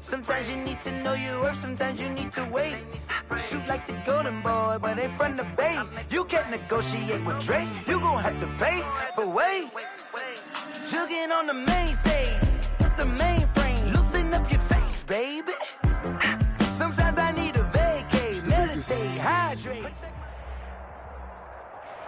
Sometimes you need to know your worth, sometimes you need to wait. Shoot like the golden boy, but ain't from the bay. You can't negotiate with Drake, you gon' have to pay. But wait, jugging on the main stage, the mainframe, loosen up your face, baby. Sometimes I need a vacate, meditate, hydrate.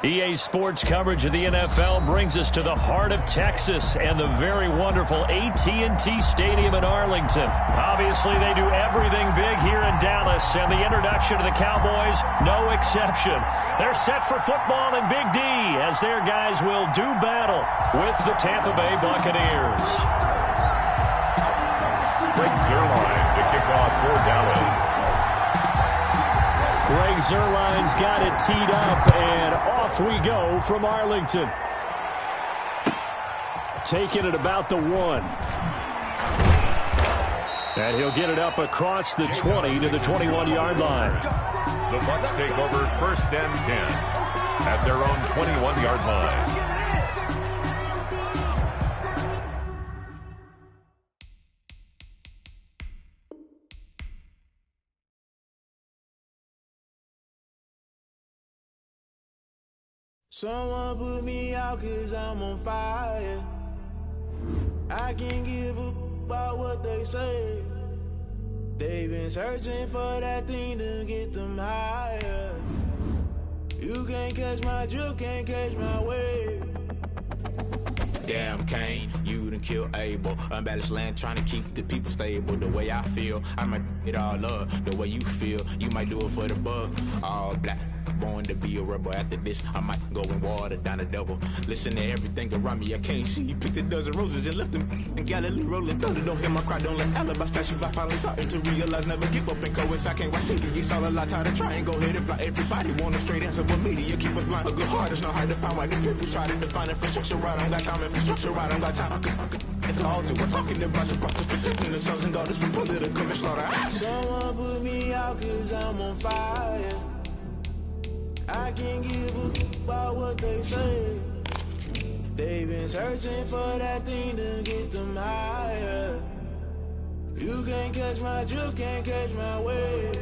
EA Sports coverage of the NFL brings us to the heart of Texas and the very wonderful AT&T Stadium in Arlington. Obviously, they do everything big here in Dallas, and the introduction to the Cowboys, no exception. They're set for football in Big D as their guys will do battle with the Tampa Bay Buccaneers. Greg Zuerlein to kick off for Dallas. Greg Zuerlein's got it teed up, and off we go from Arlington. Taking it about the 1. And he'll get it up across the 20 to the 21-yard line. The Bucs take over 1st and 10 at their own 21-yard line. Someone put me out 'cause I'm on fire. I can't give up about what they say. They've been searching for that thing to get them higher. You can't catch my drift, can't catch my wave. Damn, Kane, you done killed Abel. Unbalanced land, trying to keep the people stable. The way I feel, I might it all up. The way you feel, you might do it for the buck. All black, born to be a rebel. After this, I might go and water down the devil. Listen to everything around me, I can't see. Picked a dozen roses and left them in Galilee rolling thunder. Don't hear my cry, don't let alibis pass you. I finally starting to realize, never give up and coincide. I can't watch TV, it's all a lot. Time to try and go ahead and fly. Everybody want a straight answer, but media keep us blind. A good heart is not hard to find. Why the people try to define infrastructure right? I don't got time, infrastructure right? I don't got time. I could it's all to. We're talking about your process, protecting the sons and daughters from political and slaughter. Someone put me out 'cause I'm on fire. I can't give up about what they say. They've been searching for that thing to get them higher. You can't catch my drift, can't catch my wave.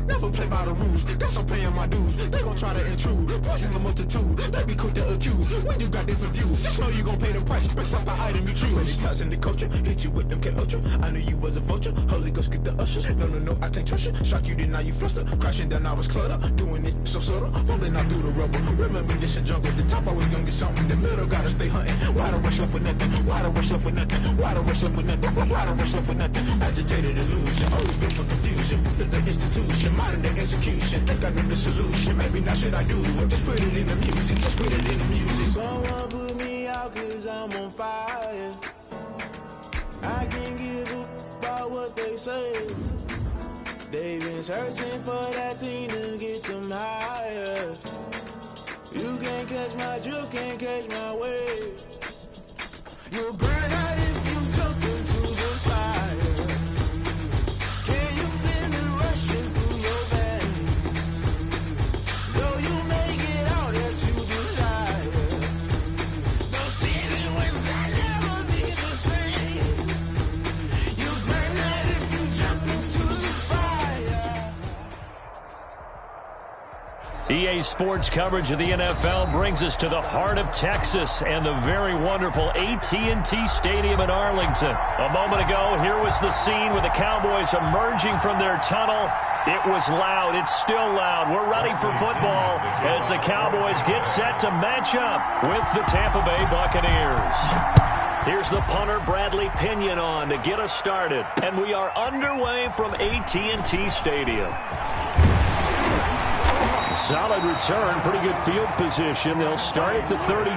Never play by the rules, guess I'm paying my dues. They gon' try to intrude, poison the multitude. They be quick to accuse, when you got different views. Just know you gon' pay the price, based off the item you choose. Many times in the culture, hit you with MK Ultra. I knew you was a vulture, Holy Ghost get the ushers. No, I can't trust you. Shock you, then now you fluster. Crashing down, I was cluttered. Doing this so subtle, fumbling out through the rubble. Remember this in jungle, the top always gonna get something. In the middle, gotta stay hunting. Why the rush left for nothing? Why the rush left for nothing? Why the rush left for nothing? Why the rush left for nothing? Agitated illusion, always been for confusion. The institution, modern day execution. Think I know the solution. Maybe now should I do it? Just put it in the music. Just put it in the music. Someone put me out 'cause I'm on fire. I can't give up about what they say. They've been searching for that thing to get them higher. You can't catch my drift, can't catch my wave. You'll burn out if you jump into the fire. Can you feel it rushing through your veins? Though you may get out that you desire. No ceiling was that never be the same. You burn out if you jump into the fire. EA Sports coverage of the NFL brings us to the heart of Texas and the very wonderful AT&T Stadium in Arlington. A moment ago, here was the scene with the Cowboys emerging from their tunnel. It was loud. It's still loud. We're ready for football as the Cowboys get set to match up with the Tampa Bay Buccaneers. Here's the punter, Bradley Pinion, on to get us started. And we are underway from AT&T Stadium. Solid return, pretty good field position. They'll start at the 30.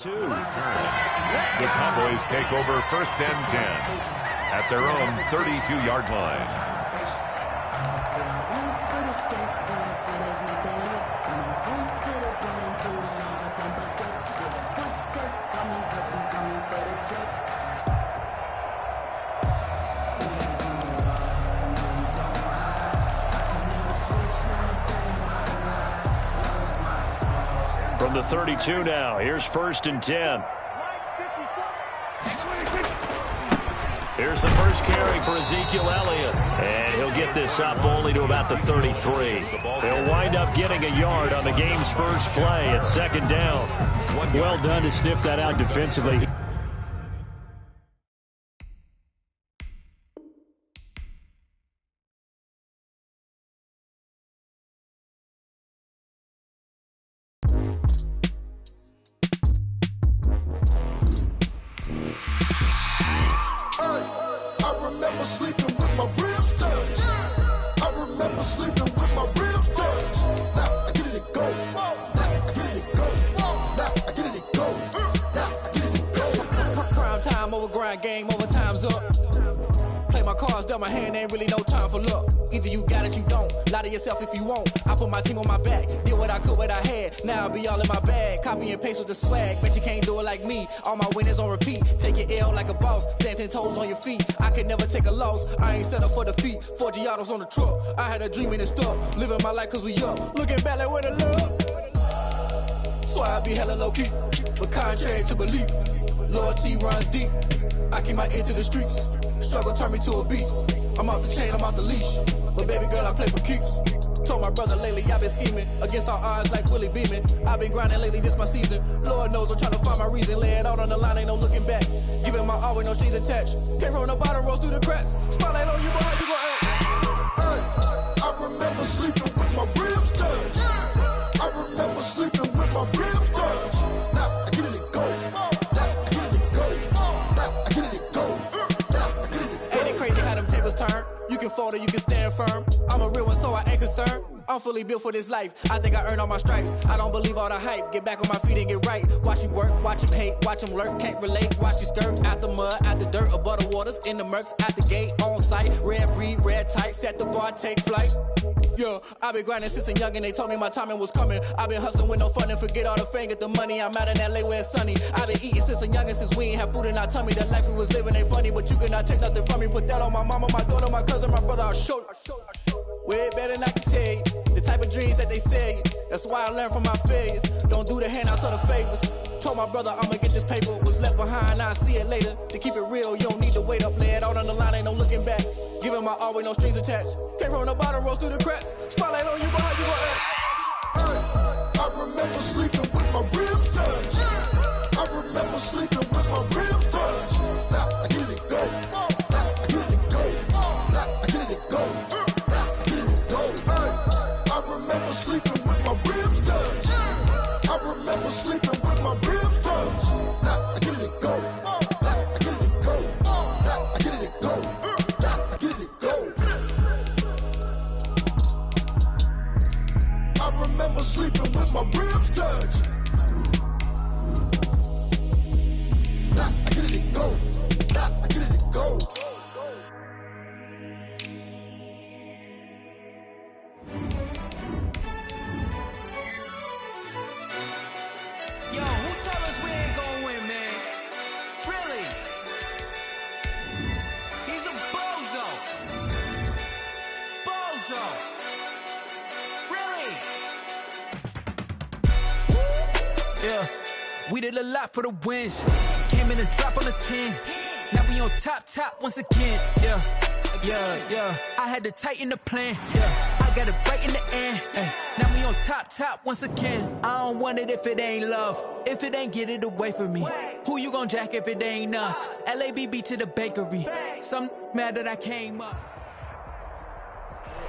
The Cowboys take over 1st and 10 at their own 32-yard line. From the 32 now, here's 1st and 10. Here's the first carry for Ezekiel Elliott. And he'll get this up only to about the 33. He'll wind up getting a yard on the game's first play at 2nd down. Well done to sniff that out defensively. Game over, time's up. Play my cards, dealt my hand, ain't really no time for luck. Either you got it, you don't. Lie to yourself if you won't. I put my team on my back, did what I could, what I had. Now I'll be all in my bag, copy and paste with the swag. Bet you can't do it like me. All my winners on repeat. Take your L like a boss, stand 10 toes on your feet. I can never take a loss. I ain't set up for defeat. 4 Giottos on the truck. I had a dream and it stuck. Living my life cause we up. Looking back like where the love. So I be hella low key, but contrary to belief, loyalty runs deep. I keep my ear to the streets. Struggle turned me to a beast. I'm off the chain, I'm off the leash. But baby girl, I play for keeps. Told my brother lately, I've been scheming against all odds like Willie Beeman. I've been grinding lately, this my season. Lord knows I'm trying to find my reason. Lay it out on the line, ain't no looking back. Giving my all with no strings attached. Came from the bottom, rose through the cracks. Spotlight on you, but how you gon' act? Hey, I remember sleeping with my ribs touched. I remember sleeping with my ribs touched. Now I get it and go. Turn. You can fold or you can stand firm. I'm a real one, so I ain't concerned. I'm fully built for this life. I think I earned all my stripes. I don't believe all the hype. Get back on my feet and get right. Watch you work, watch him hate, watch him lurk. Can't relate, watch you skirt. Out the mud, out the dirt, above the waters, in the murks, out the gate, on site. Red breed, red tight, set the bar, take flight. Yeah, I've been grinding since a youngin'. They told me my timing was coming. I've been hustling with no fun and forget all the fame, get the money. I'm out in LA where it's sunny. I've been eating since a youngin', since we ain't have food in our tummy. The life we was living ain't funny, but you cannot take nothing from me. Put that on my mama, my daughter, my cousin, my brother. I'll show you. Way better than I can tell you. The type of dreams that they sell you. That's why I learned from my failures. Don't do the handouts or the favors. Told my brother I'ma get this paper. Was left behind, I'll see it later. To keep it real, you don't need to wait up. Lay it out on the line, ain't no looking back. Giving my all with no strings attached. Came from the bottom, rose through the cracks. Spotlight on you, but how you gon' act? Hey, I remember sleeping with my ribs touched. I remember sleeping with my ribs touched. Now I get it and go. Now I get it and go. Now I get it and go. Now I get it and go. Hey, I remember sleeping with my ribs touched. I remember sleeping with my ribs touched. Now I get it and go. Now I get it and go. Now I get it and go. Now I get it and go. I remember sleeping with my ribs touched. Now I get it and go. Now I get it and go. Yo, who tell us we ain't gonna win, man? Really? He's a bozo. Bozo. Really? Yeah, we did a lot for the wins. Came in and dropped on the 10. Now we on top once again. Yeah. I had to tighten the plan. Yeah, I got it right in the end. Now we on top once again. I don't want it if it ain't love. If it ain't, get it away from me. Who you gon' jack if it ain't us? LABB to the bakery. Some mad that I came up.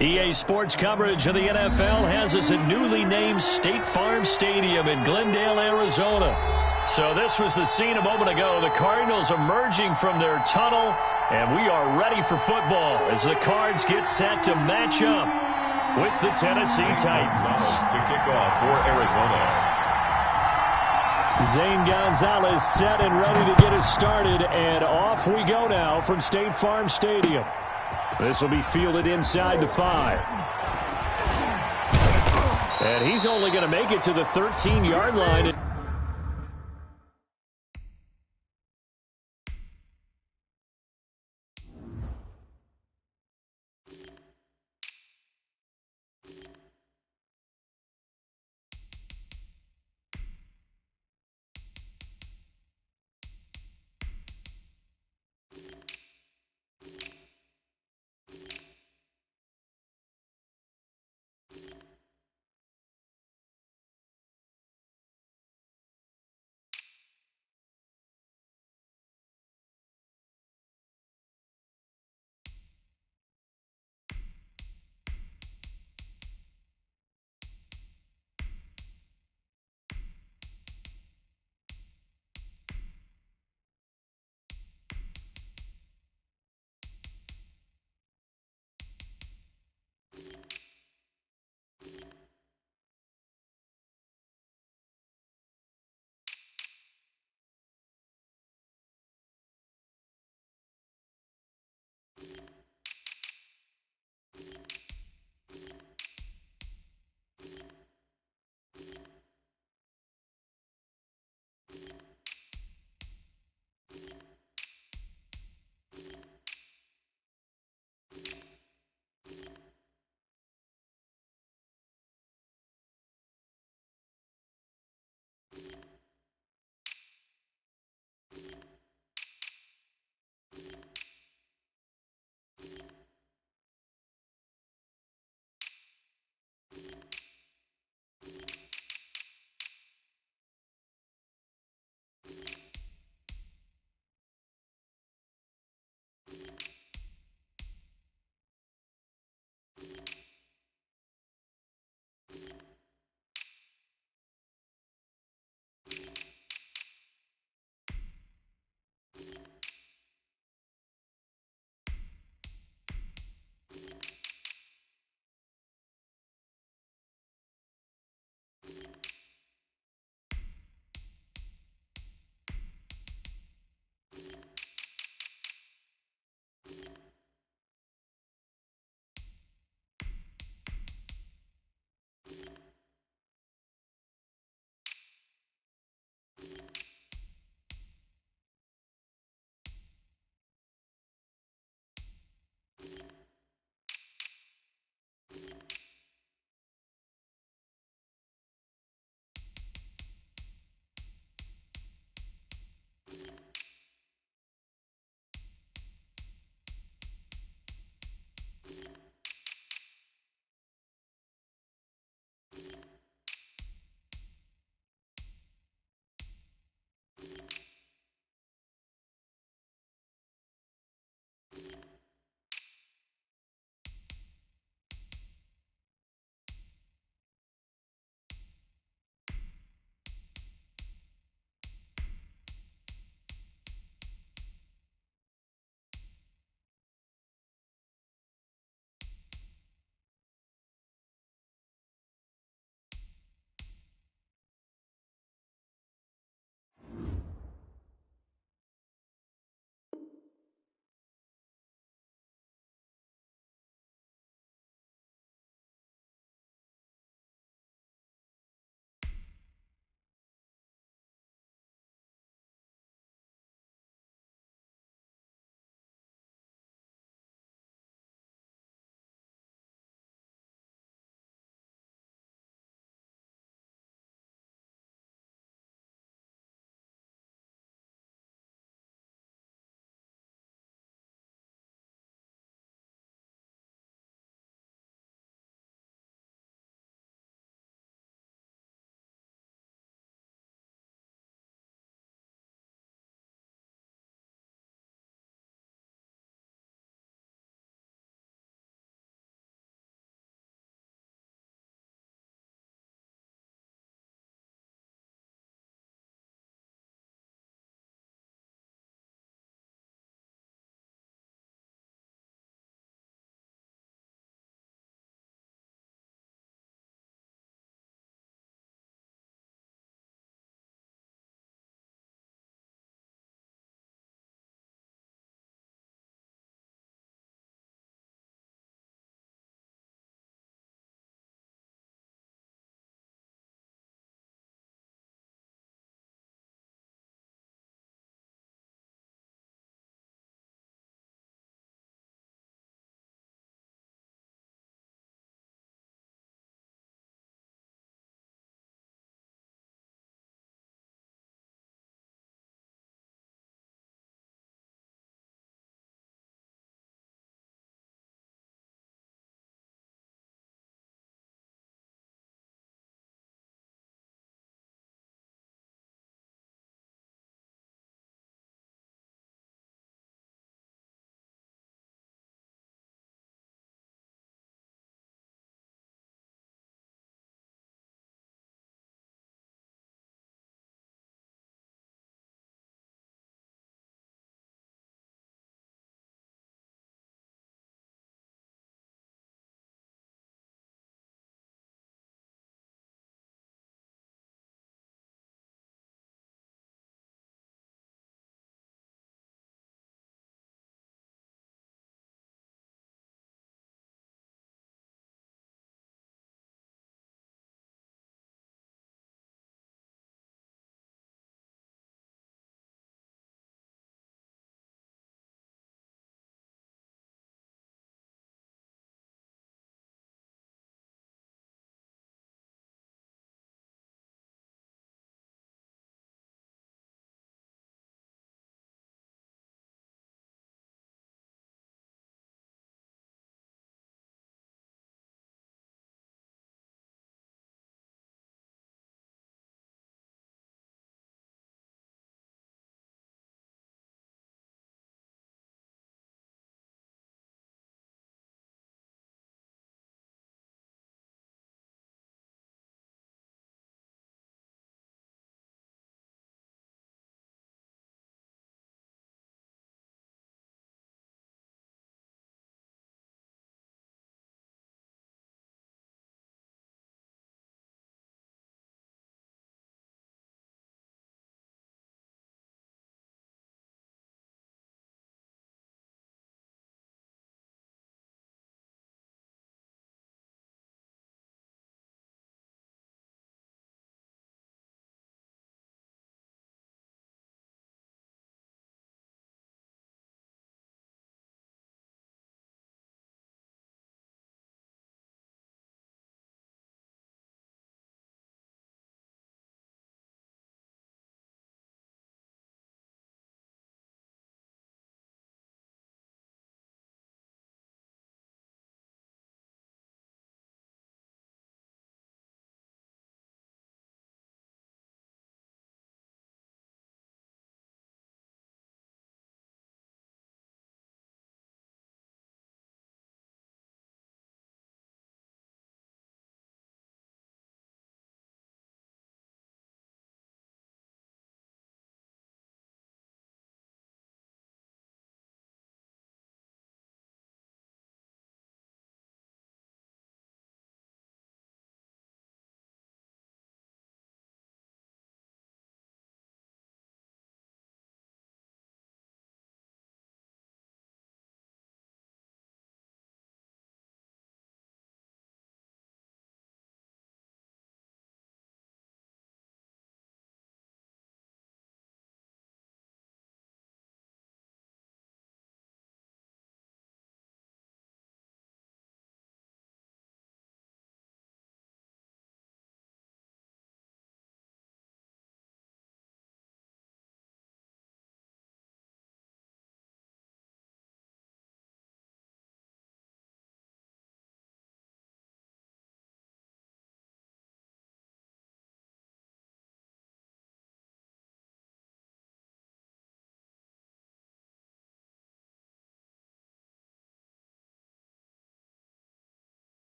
EA Sports coverage of the NFL has us at newly named State Farm Stadium in Glendale, Arizona. So this was the scene a moment ago. The Cardinals emerging from their tunnel, and we are ready for football as the Cards get set to match up with the Tennessee Titans. To kick off for Arizona. Zane Gonzalez set and ready to get us started, and off we go now from State Farm Stadium. This will be fielded inside the 5. And he's only going to make it to the 13-yard line.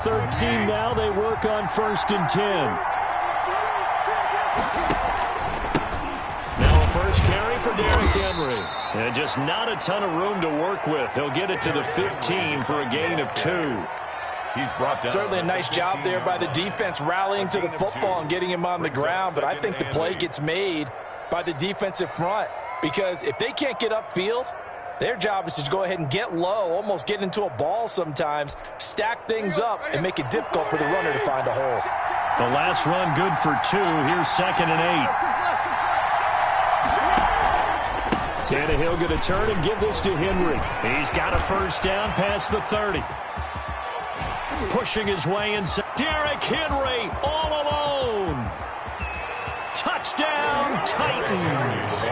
13 now. They work on 1st and 10. Now a first carry for Derrick Henry. And just not a ton of room to work with. He'll get it to the 15 for a gain of 2. He's brought down. Certainly a nice job there by the defense rallying to the football and getting him on the ground. But I think the play gets made by the defensive front. Because if they can't get upfield, their job is to go ahead and get low, almost get into a ball sometimes, stack things up, and make it difficult for the runner to find a hole. The last run good for 2. Here's 2nd and 8. Tannehill going to turn and give this to Henry. He's got a first down past the 30. Pushing his way inside. Derrick Henry all alone. Touchdown, Titans.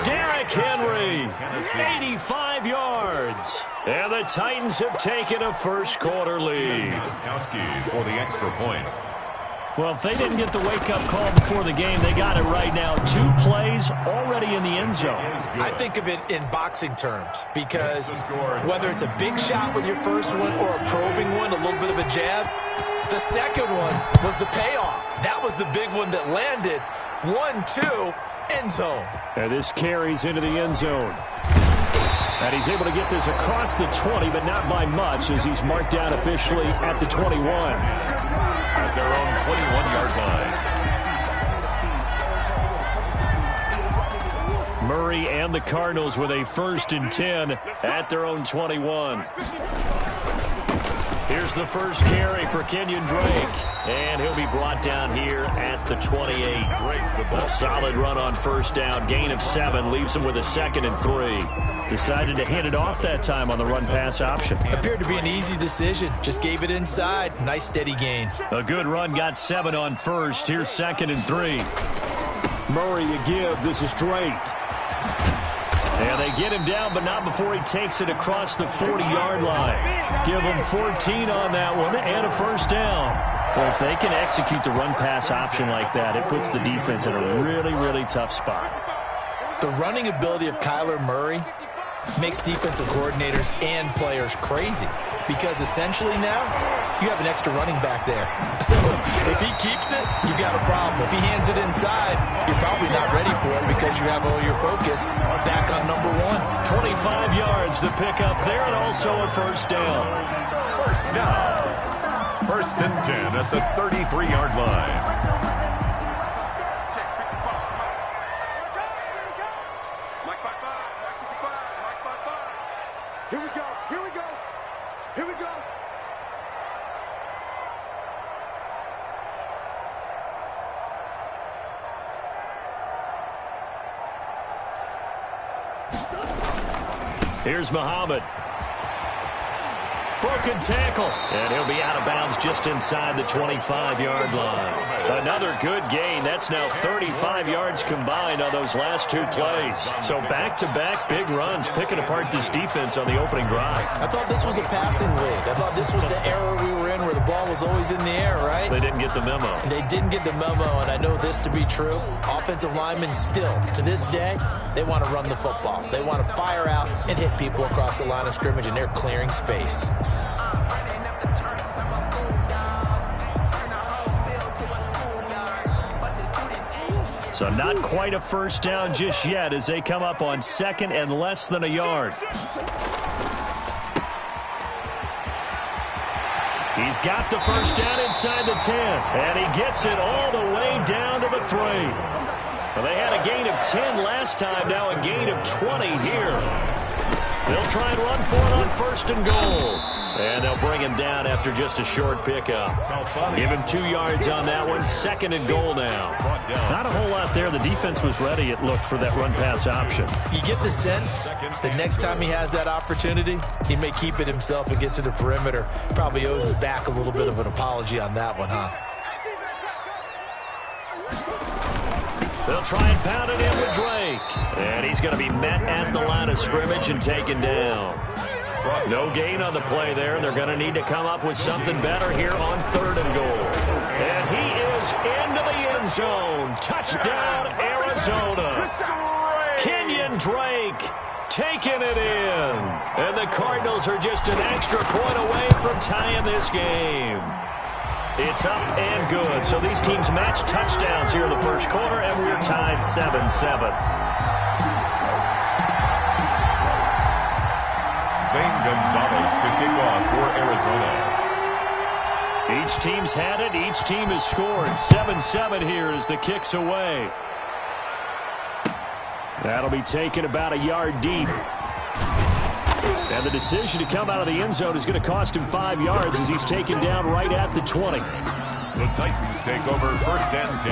Derrick Henry, 85 yards. And the Titans have taken a first-quarter lead. For the extra point. Well, if they didn't get the wake-up call before the game, they got it right now. 2 plays already in the end zone. I think of it in boxing terms because whether it's a big shot with your first one or a probing one, a little bit of a jab, the second one was the payoff. That was the big one that landed. 1-2, end zone. And this carries into the end zone. And he's able to get this across the 20, but not by much as he's marked down officially at the 21. At their own 21-yard line. Murray and the Cardinals with a 1st and 10 at their own 21. Here's the first carry for Kenyon Drake. And he'll be brought down here at the 28. A solid run on first down. Gain of 7 leaves him with a 2nd and 3. Decided to hand it off that time on the run-pass option. Appeared to be an easy decision. Just gave it inside. Nice steady gain. A good run, got 7 on first. Here's 2nd and 3. Murray a give. This is Drake. And they get him down, but not before he takes it across the 40-yard line. Give him 14 on that one and a first down. Well, if they can execute the run-pass option like that, it puts the defense in a really, really tough spot. The running ability of Kyler Murray makes defensive coordinators and players crazy because essentially now you have an extra running back there. So if he keeps it, you've got a problem. If he hands it inside, you're probably not ready for it because you have all your focus back on number 1. 25 yards to pick up there and also a first down. First down. 1st and 10 at the 33-yard line. Here we go. Here we go. Here we go. Here's Muhammad. Broken tackle. And he'll be out of bounds just inside the 25-yard line. Another good gain. That's now 35 yards combined on those last 2 plays. So back-to-back big runs, picking apart this defense on the opening drive. I thought this was a passing league. I thought this was the era we were in where the ball was always in the air, right? They didn't get the memo. They didn't get the memo, and I know this to be true. Offensive linemen still, to this day, they want to run the football. They want to fire out and hit people across the line of scrimmage, and they're clearing space. So not quite a first down just yet as they come up on 2nd and less than a yard. He's got the first down inside the 10, and he gets it all the way down to the 3. Well, they had a gain of 10 last time, now a gain of 20 here. They'll try and run for it on 1st and goal. And they'll bring him down after just a short pickup. Give him 2 yards on that one. 2nd and goal now. Not a whole lot there. The defense was ready, it looked, for that run-pass option. You get the sense that next time he has that opportunity, he may keep it himself and get to the perimeter. Probably owes his back a little bit of an apology on that one, huh? They'll try and pound it in with Drake. And he's going to be met at the line of scrimmage and taken down. No gain on the play there. They're going to need to come up with something better here on 3rd and goal. And he is into the end zone. Touchdown, Arizona. Kenyon Drake taking it in. And the Cardinals are just an extra point away from tying this game. It's up and good. So these teams match touchdowns here in the first quarter, and we're tied 7-7. Zane Gonzalez to kick off for Arizona. Each team's had it. Each team has scored. 7-7 here as the kick's away. That'll be taken about a yard deep. And the decision to come out of the end zone is going to cost him 5 yards as he's taken down right at the 20. The Titans take over first and 10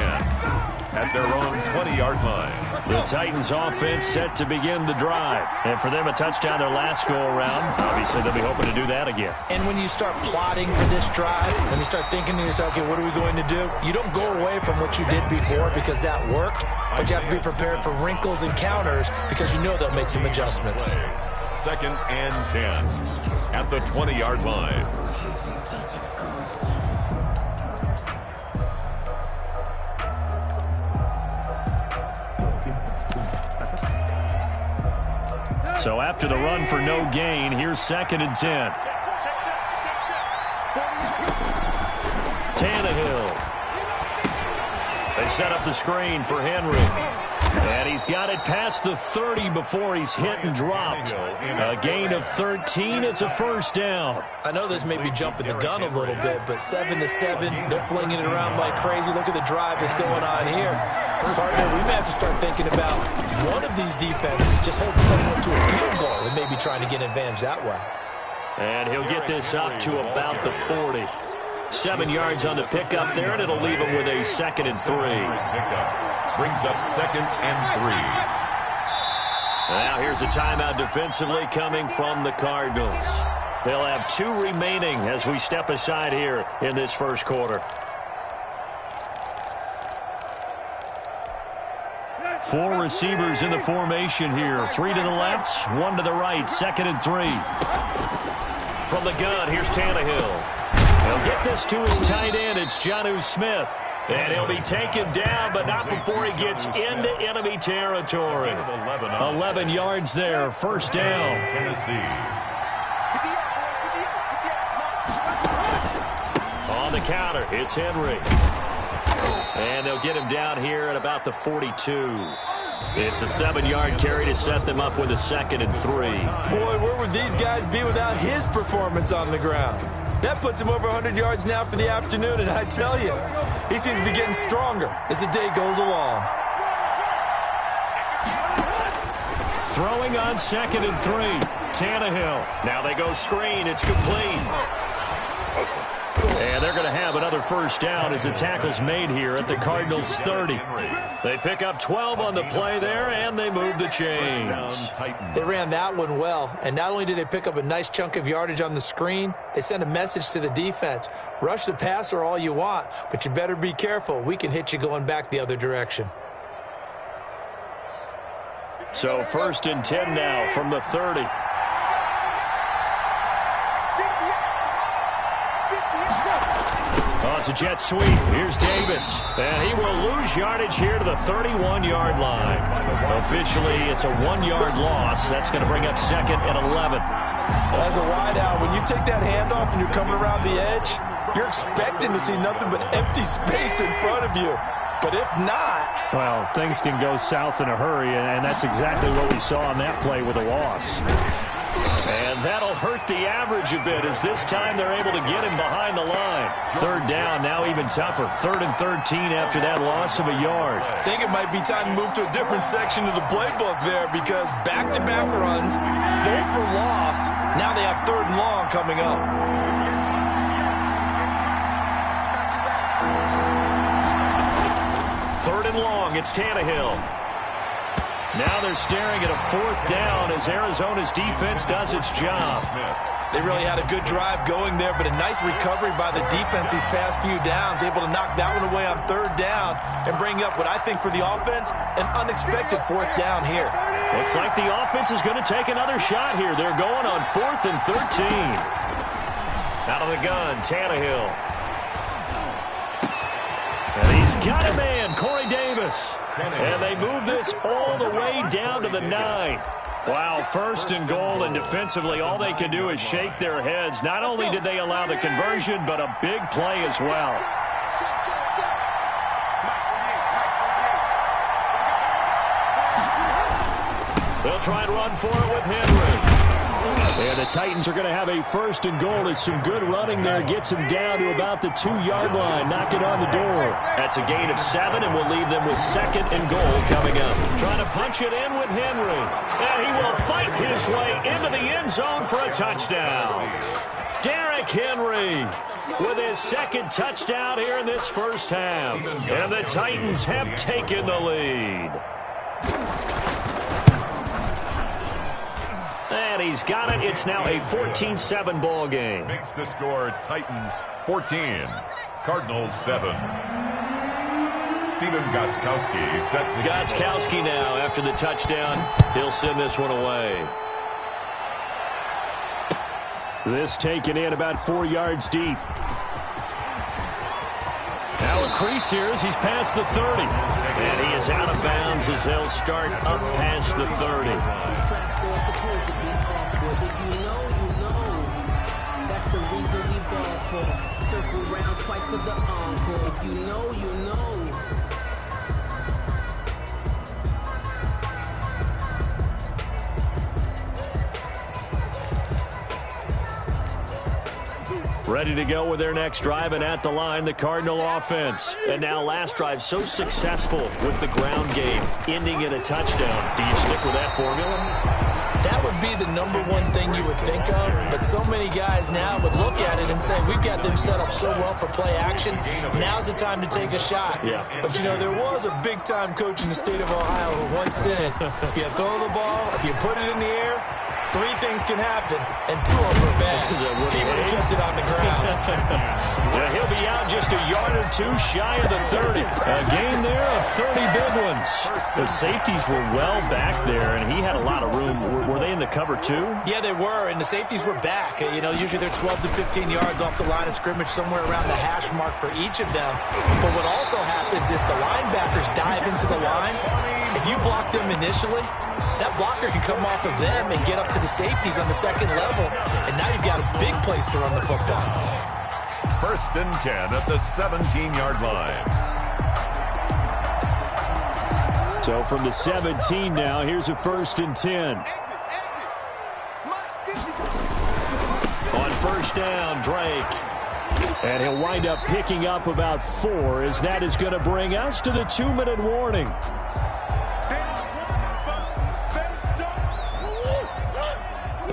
at their own 20-yard line. The Titans offense set to begin the drive. And for them, a touchdown their last go-around. Obviously, they'll be hoping to do that again. And when you start plotting for this drive, when you start thinking to yourself, okay, what are we going to do? You don't go away from what you did before because that worked, but you have to be prepared for wrinkles and counters because you know they'll make some adjustments. Second and 10 at the 20-yard line. So after the run for no gain, here's second and 10. Tannehill. They set up the screen for Henry. And he's got it past the 30 before he's hit and dropped. A gain of 13. It's a first down. I know this may be jumping the gun a little bit, but 7-7, they're flinging it around like crazy. Look at the drive that's going on here. Partner, we may have to start thinking about one of these defenses just holding someone to a field goal and maybe trying to get an advantage that way. And he'll get this up to about the 40. 7 yards on the pickup there, and it'll leave him with a second and 3. Brings up second and 3. Now here's a timeout defensively coming from the Cardinals. They'll have 2 remaining as we step aside here in this first quarter. 4 receivers in the formation here. 3 to the left, 1 to the right. Second and 3. From the gun, here's Tannehill. He'll get this to his tight end. It's Jonnu Smith. And he'll be taken down, but not before he gets into enemy territory. 11 yards there, first down. Tennessee. On the counter, it's Henry. And they'll get him down here at about the 42. It's a 7-yard carry to set them up with a second and 3. Boy, where would these guys be without his performance on the ground? That puts him over 100 yards now for the afternoon, and I tell you, he seems to be getting stronger as the day goes along. Throwing on second and 3. Tannehill. Now they go screen. It's complete. And they're going to have another first down as the tackle's made here at the Cardinals' 30. They pick up 12 on the play there, and they move the chains. They ran that one well, and not only did they pick up a nice chunk of yardage on the screen, they sent a message to the defense. Rush the passer all you want, but you better be careful. We can hit you going back the other direction. So first and 10 now from the 30. Oh, it's a jet sweep. Here's Davis. And he will lose yardage here to the 31-yard line. Officially, it's a 1-yard loss. That's going to bring up second and 11. As a wideout, when you take that handoff and you're coming around the edge, you're expecting to see nothing but empty space in front of you. But if not... Well, things can go south in a hurry, and that's exactly what we saw on that play with a loss. And that'll hurt the average a bit as this time they're able to get him behind the line. Third down, now even tougher. 3rd and 13 after that loss of a yard. I think it might be time to move to a different section of the playbook there because back-to-back runs, both for loss. Now they have 3rd and long coming up. Third and long, it's Tannehill. Now they're staring at a 4th down as Arizona's defense does its job. They really had a good drive going there, but a nice recovery by the defense these past few downs, able to knock that one away on 3rd down and bring up what I think for the offense, an unexpected 4th down here. Looks like the offense is going to take another shot here. They're going on 4th and 13. Out of the gun, Tannehill. And he's got a man, Corey Davis. And they move this all the way down to the 9. Wow, first and goal, and defensively, all they can do is shake their heads. Not only did they allow the conversion, but a big play as well. They'll try and run for it with Henry. And the Titans are going to have a first and goal. It's some good running there. Gets him down to about the 2-yard line. Knock it on the door. That's a gain of 7, and we'll leave them with second and goal coming up. Trying to punch it in with Henry. And he will fight his way into the end zone for a touchdown. Derrick Henry with his second touchdown here in this first half. And the Titans have taken the lead. And he's got it. It's now a 14-7 ball game. Makes the score Titans 14, Cardinals 7. Stephen Gostkowski set to Gostkowski now after the touchdown. He'll send this one away. This taken in about 4 yards deep. Now a crease here as he's past the 30. And he is out of bounds as they'll start up past the 30. Circle round twice for the encore. If you know, you know. Ready to go with their next drive, and at the line, the Cardinal offense. And now last drive so successful with the ground game, ending in a touchdown. Do you stick with that formula? That would be the number one thing you would think of, but so many guys now would look at it and say, we've got them set up so well for play action, now's the time to take a shot. Yeah. But, you know, there was a big-time coach in the state of Ohio who once said, if you throw the ball, if you put it in the air, 3 things can happen, and 2 of them are bad. He would have kept it on the ground. Yeah, he'll be out just a yard or 2 shy of the 30. A game there of 30 big ones. The safeties were well back there, and he had a lot of room. Were they in the cover too? Yeah, they were, and the safeties were back. You know, usually they're 12 to 15 yards off the line of scrimmage, somewhere around the hash mark for each of them. But what also happens if the linebackers dive into the line, if you block them initially, that blocker can come off of them and get up to the safeties on the second level, and now you've got a big place to run the football. First and 10 at the 17-yard line. So from the 17 now, here's a first and 10. On first down, Drake. And he'll wind up picking up about 4, as that is going to bring us to the 2-minute warning.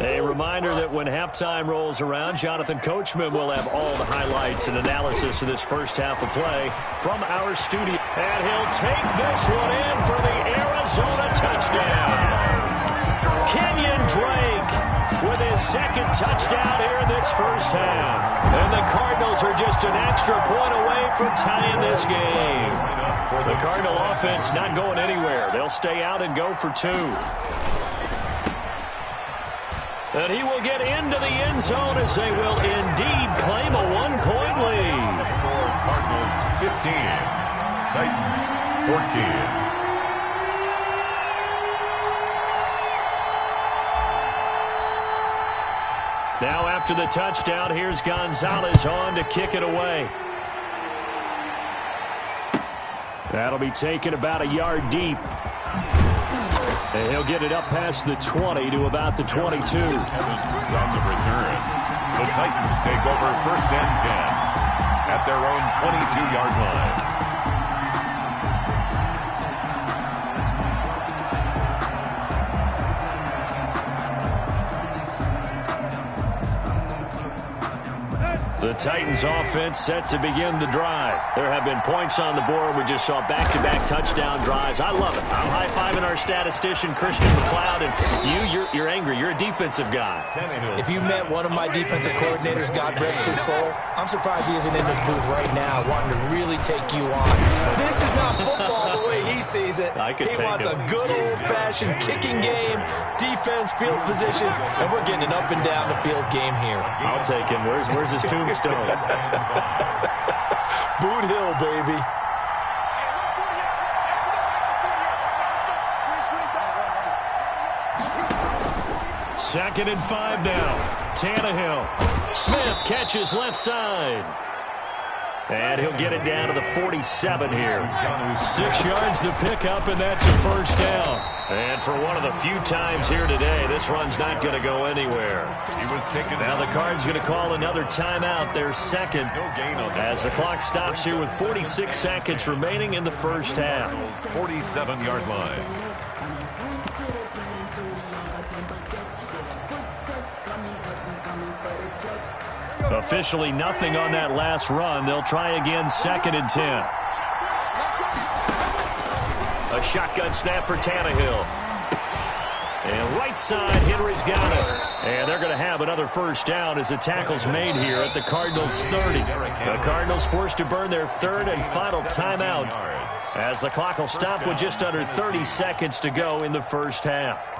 A reminder that when halftime rolls around, Jonathan Coachman will have all the highlights and analysis of this first half of play from our studio. And he'll take this one in for the Arizona touchdown. Kenyon Drake with his second touchdown here in this first half. And the Cardinals are just an extra point away from tying this game. The Cardinal offense not going anywhere. They'll stay out and go for 2. And he will get into the end zone as they will indeed claim a 1-point lead. Score Cardinals 15, Titans 14. Now after the touchdown, here's Gonzalez on to kick it away. That'll be taken about a yard deep. And he'll get it up past the 20 to about the 22. Evans is on the return. The Titans take over first and 10 at their own 22-yard line. The Titans offense set to begin the drive. There have been points on the board. We just saw back-to-back touchdown drives. I love it. I'm high-fiving our statistician, Christian McLeod, and you're angry. You're a defensive guy. If you met one of my defensive coordinators, God rest his soul, I'm surprised he isn't in this booth right now wanting to really take you on. This is not football the way he sees it. He wants a good old-fashioned kicking game, defense, field position, and we're getting an up-and-down the field game here. I'll take him. Where's his tombstone? Boot Hill, baby. 2nd and 5 now. Tannehill. Smith catches left side. And he'll get it down to the 47 here. 6 yards to pick up, and that's a first down. And for one of the few times here today, this run's not going to go anywhere. Now the Cards going to call another timeout, their second, as the clock stops here with 46 seconds remaining in the first half. 47-yard line. Officially nothing on that last run. They'll try again, 2nd and 10. A shotgun snap for Tannehill. And right side, Henry's got it. And they're going to have another first down as the tackle's made here at the Cardinals' 30. The Cardinals forced to burn their 3rd and final timeout as the clock will stop with just under 30 seconds to go in the first half.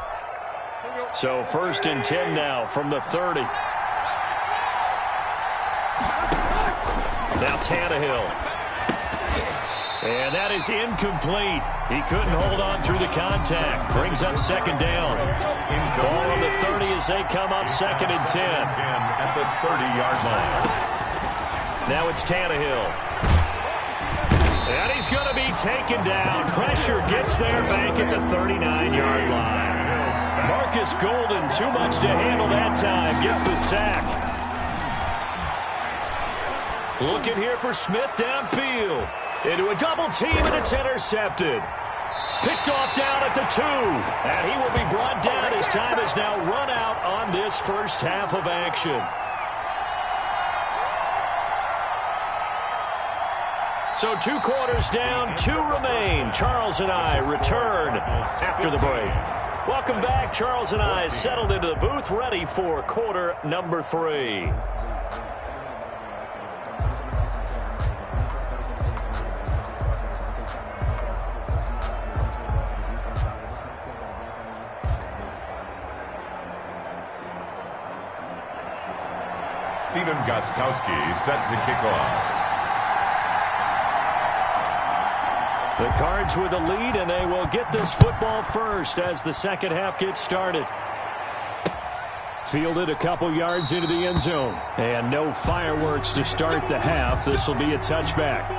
So 1st and 10 now from the 30. Now Tannehill. And that is incomplete. He couldn't hold on through the contact. Brings up 2nd down. Ball on the 30 as they come up 2nd and 10. At the 30-yard line. Now it's Tannehill. And he's going to be taken down. Pressure gets there back at the 39-yard line. Marcus Golden, too much to handle that time. Gets the sack. Looking here for Smith downfield. Into a double team, and it's intercepted. Picked off down at the 2. And he will be brought down as time has now run out on this first half of action. So 2 quarters down, 2 remain. Charles and I return after the break. Welcome back. Charles and I settled into the booth, ready for quarter number 3. Stephen Gostkowski set to kick off. The Cards with the lead, and they will get this football first as the second half gets started. Fielded a couple yards into the end zone. And no fireworks to start the half. This will be a touchback.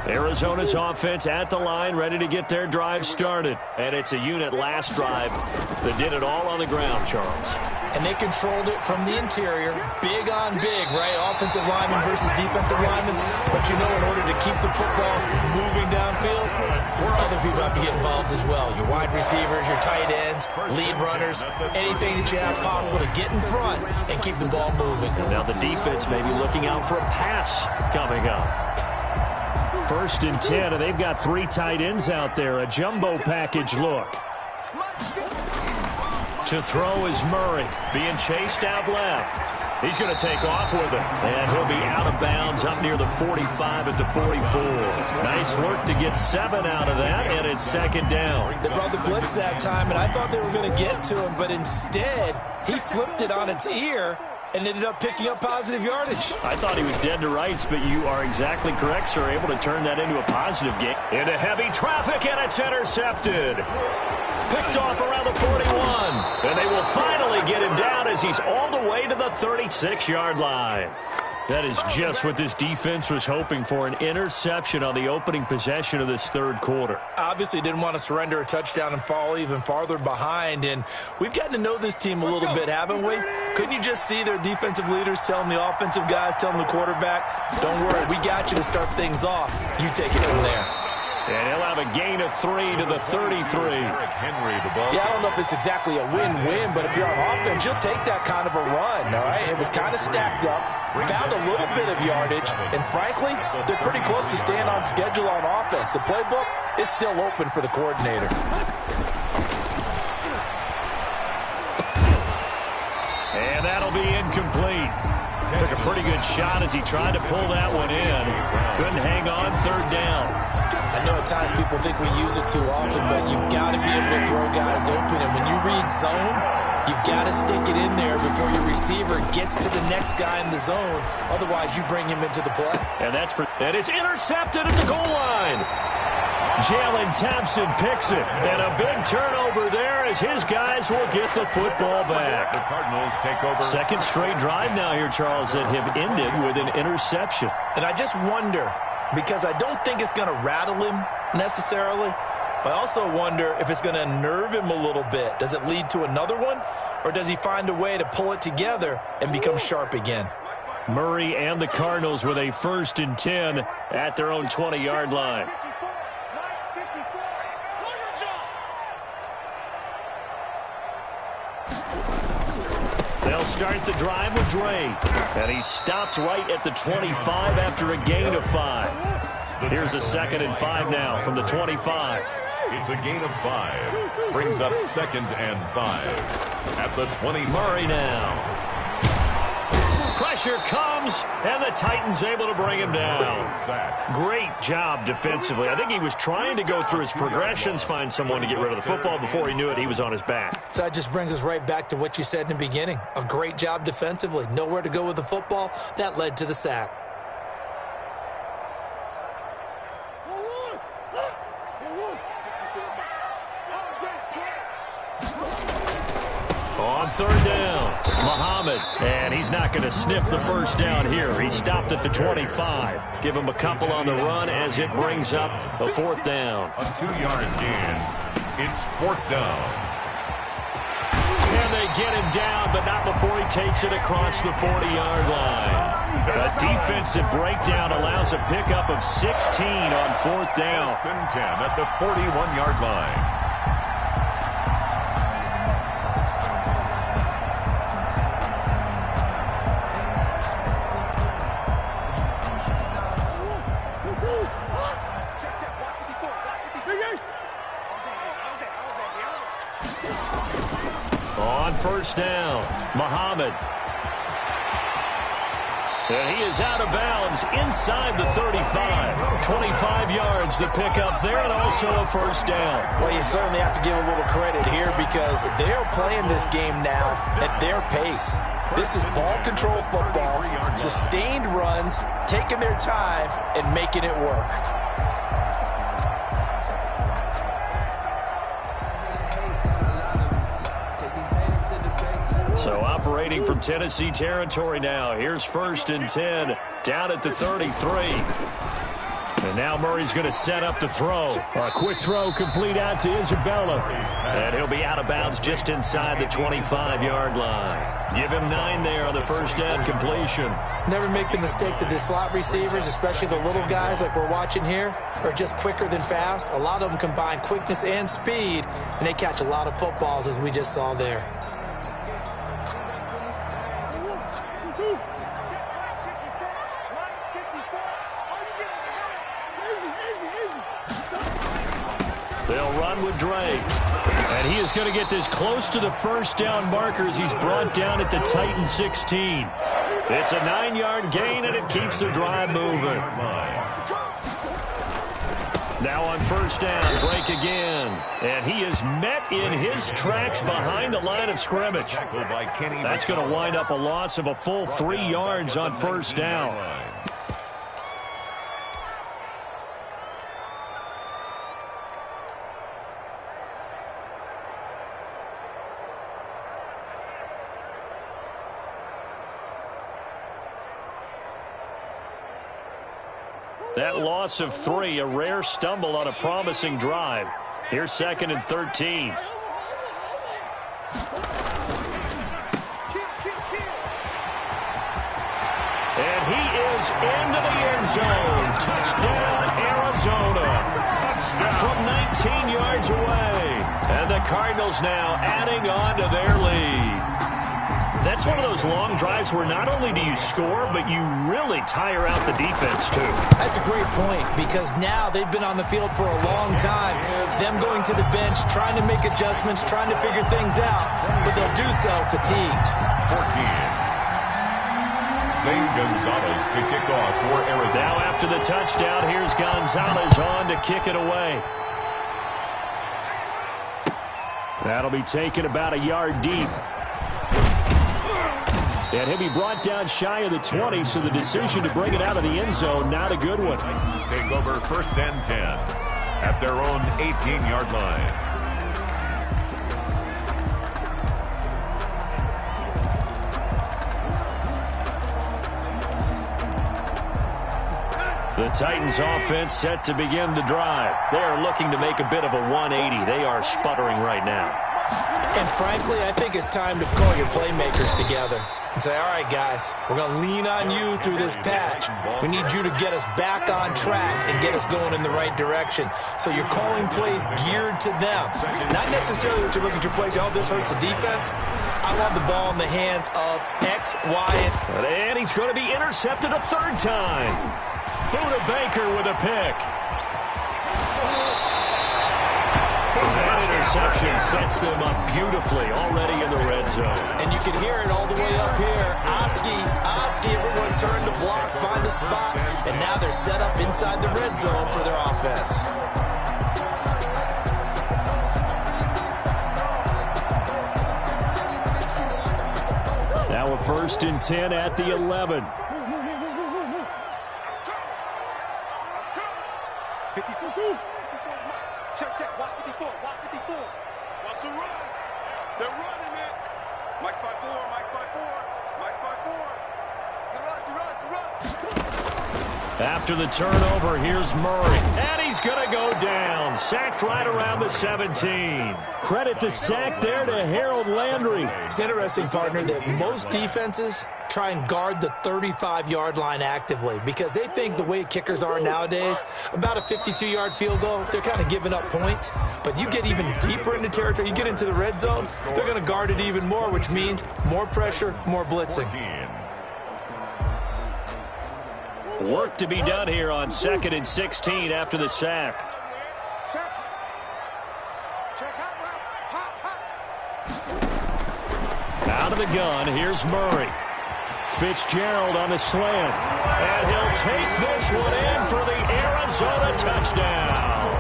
Arizona's offense at the line, ready to get their drive started. And it's a unit last drive that did it all on the ground, Charles. And they controlled it from the interior. Big on big, right? Offensive lineman versus defensive lineman. But you know, in order to keep the football moving downfield, other people have to get involved as well. Your wide receivers, your tight ends, lead runners, anything that you have possible to get in front and keep the ball moving. Now the defense may be looking out for a pass coming up. 1st and 10, and they've got 3 tight ends out there. A jumbo package look. To throw is Murray, being chased out left. He's going to take off with it, and he'll be out of bounds up near the 45 at the 44. Nice work to get 7 out of that, and it's 2nd down. They brought the blitz that time, and I thought they were going to get to him, but instead, he flipped it on its ear and ended up picking up positive yardage. I thought he was dead to rights, but you are exactly correct, sir. Able to turn that into a positive gain. Into heavy traffic, and it's intercepted. Picked off around the 41. And they will finally get him down as he's all the way to the 36-yard line. That is just what this defense was hoping for, an interception on the opening possession of this 3rd quarter. Obviously didn't want to surrender a touchdown and fall even farther behind, and we've gotten to know this team a little bit, haven't we? Couldn't you just see their defensive leaders telling the offensive guys, telling the quarterback, don't worry, we got you to start things off. You take it from there. And he'll have a gain of 3 to the 33. Henry, the ball. Yeah, I don't know if it's exactly a win-win, but if you're on offense, you'll take that kind of a run, all right? It was kind of stacked up, found a little bit of yardage, and frankly, they're pretty close to staying on schedule on offense. The playbook is still open for the coordinator. And that'll be incomplete. Took a pretty good shot as he tried to pull that one in. Couldn't hang on, third down. I know at times people think we use it too often, but you've got to be able to throw guys open. And when you read zone, you've got to stick it in there before your receiver gets to the next guy in the zone. Otherwise, you bring him into the play. And it's intercepted at the goal line. Jalen Thompson picks it. And a big turnover there as his guys will get the football back. The Cardinals take over. Second straight drive now here, Charles, that have ended with an interception. And I just wonder, because I don't think it's going to rattle him necessarily, but I also wonder if it's going to unnerve him a little bit. Does it lead to another one, or does he find a way to pull it together and become sharp again? Murray and the Cardinals with a 1st and 10 at their own 20-yard line. They'll start the drive with Dre. And he stopped right at the 25 after a gain of 5. Here's a 2nd and 5 now from the 25. It's a gain of 5. Brings up 2nd and 5. At the 20. Murray now. Pressure comes, and the Titans able to bring him down. Great job defensively. I think he was trying to go through his progressions, find someone to get rid of the football. Before he knew it, he was on his back. So that just brings us right back to what you said in the beginning. A great job defensively. Nowhere to go with the football. That led to the sack. On 3rd down, Muhammad, and he's not going to sniff the first down here. He stopped at the 25. Give him a couple on the run as it brings up a 4th down. A 2-yard gain. It's 4th down. And they get him down, but not before he takes it across the 40-yard line. A defensive breakdown allows a pickup of 16 on 4th down. 1st and 10 at the 41-yard line. On 1st down, Muhammad. And he is out of bounds inside the 35. 25 yards the pickup there, and also a 1st down. Well, you certainly have to give a little credit here because they're playing this game now at their pace. This is ball control football, sustained runs, taking their time, and making it work. So operating from Tennessee territory now. Here's 1st and 10 down at the 33. And now Murray's going to set up the throw. A quick throw complete out to Isabella. And he'll be out of bounds just inside the 25-yard line. Give him 9 there on the 1st down completion. Never make the mistake that the slot receivers, especially the little guys like we're watching here, are just quicker than fast. A lot of them combine quickness and speed, and they catch a lot of footballs as we just saw there. They'll run with Dre. And he is going to get this close to the 1st down markers. He's brought down at the Titan 16. It's a 9-yard gain, and it keeps the drive moving. Now on 1st down, Drake again. And he is met in his tracks behind the line of scrimmage. That's going to wind up a loss of a full 3 yards on 1st down. That loss of 3, a rare stumble on a promising drive. Here's 2nd and 13. And he is into the end zone. Touchdown, Arizona. Touchdown. From 19 yards away. And the Cardinals now adding on to their lead. That's one of those long drives where not only do you score, but you really tire out the defense, too. That's a great point because now they've been on the field for a long time. Them going to the bench, trying to make adjustments, trying to figure things out, but they'll do so fatigued. Zane Gonzalez to kick off for Arizona. Now after the touchdown, here's Gonzalez on to kick it away. That'll be taken about a yard deep. And he'll be brought down shy of the 20, so the decision to bring it out of the end zone, not a good one. Titans take over 1st and 10 at their own 18-yard line. The Titans offense set to begin the drive. They are looking to make a bit of a 180. They are sputtering right now. And frankly, I think it's time to call your playmakers together and say, all right, guys, we're going to lean on you through this patch. We need you to get us back on track and get us going in the right direction. So you're calling plays geared to them. Not necessarily that you look at your plays, oh, this hurts the defense. I want the ball in the hands of X, Y, and he's going to be intercepted a third time. Buda Baker with a pick. That interception sets them up beautifully already in the red zone. And you can hear it all the way up here. Oski, everyone turned to block, find a spot, and now they're set up inside the red zone for their offense. Now a 1st and 10 at the 11. 54. Check. Watch 54. Watch 54. Watch the run. They're running it. Mike 5-4. Mike 5-4. He runs. After the turnover, here's Murray. And he's going to go down. Sacked right around the 17. Credit the sack there to Harold Landry. It's interesting, partner, that most defenses try and guard the 35-yard line actively because they think the way kickers are nowadays, about a 52-yard field goal, they're kind of giving up points. But you get even deeper into territory, you get into the red zone, they're going to guard it even more, which means more pressure, more blitzing. Work to be done here on 2nd and 16 after the sack. Out of the gun, here's Murray. Fitzgerald on the slant. And he'll take this one in for the Arizona touchdown.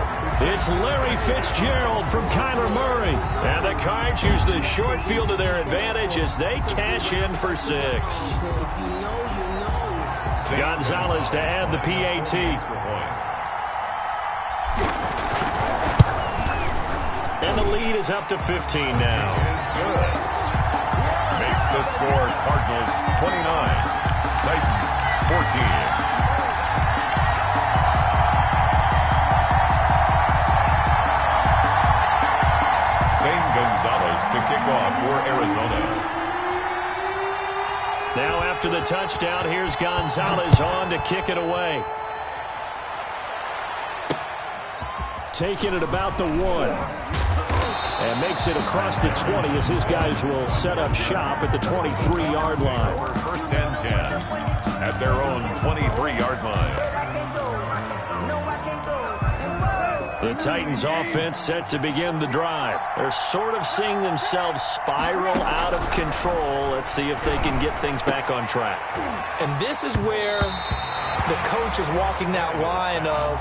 It's Larry Fitzgerald from Kyler Murray. And the Cards use the short field to their advantage as they cash in for 6. Gonzalez to add the PAT. And the lead is up to 15 now. Makes the score Cardinals 29, Titans 14. Zane Gonzalez to kick off for Arizona. Now after the touchdown, here's Gonzalez on to kick it away. Taking it about the 1. And makes it across the 20 as his guys will set up shop at the 23-yard line. 1st and 10 at their own 23-yard line. The Titans offense set to begin the drive. They're sort of seeing themselves spiral out of control. Let's see if they can get things back on track. And this is where the coach is walking that line of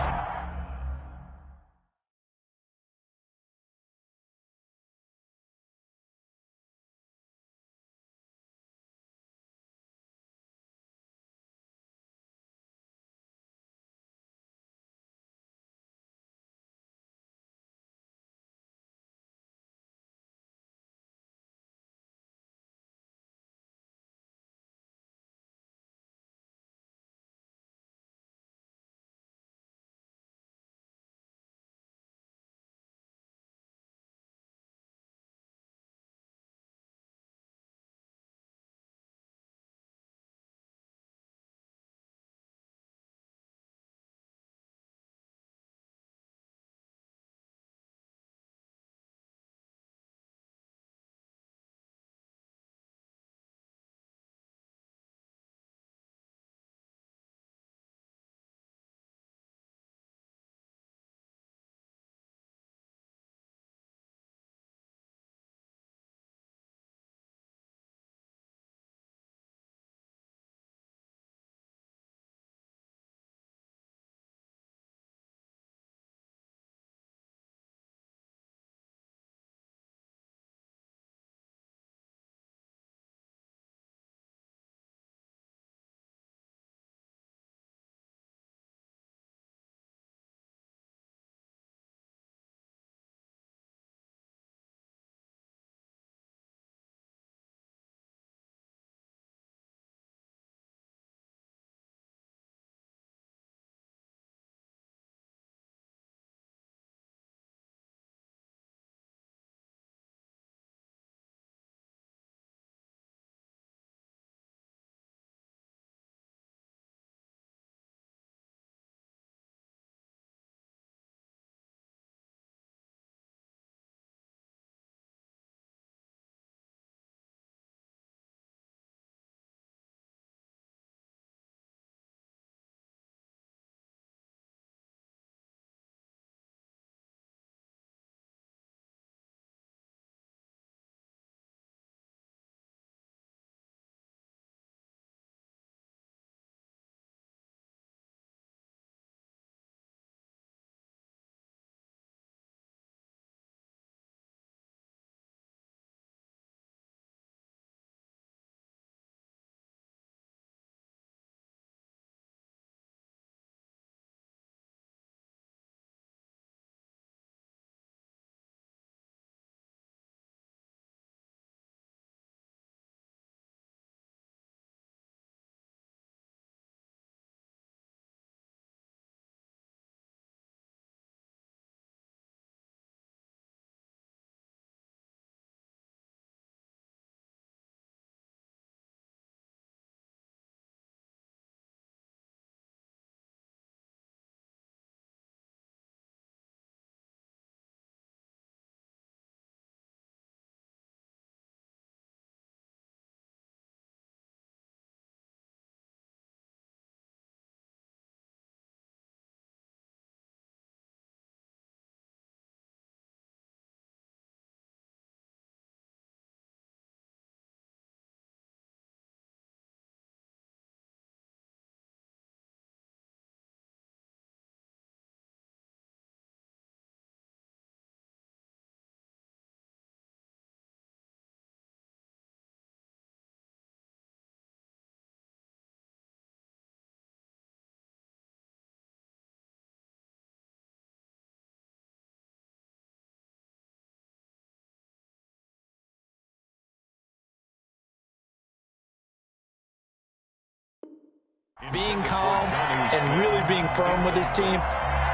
Being calm and really being firm with his team.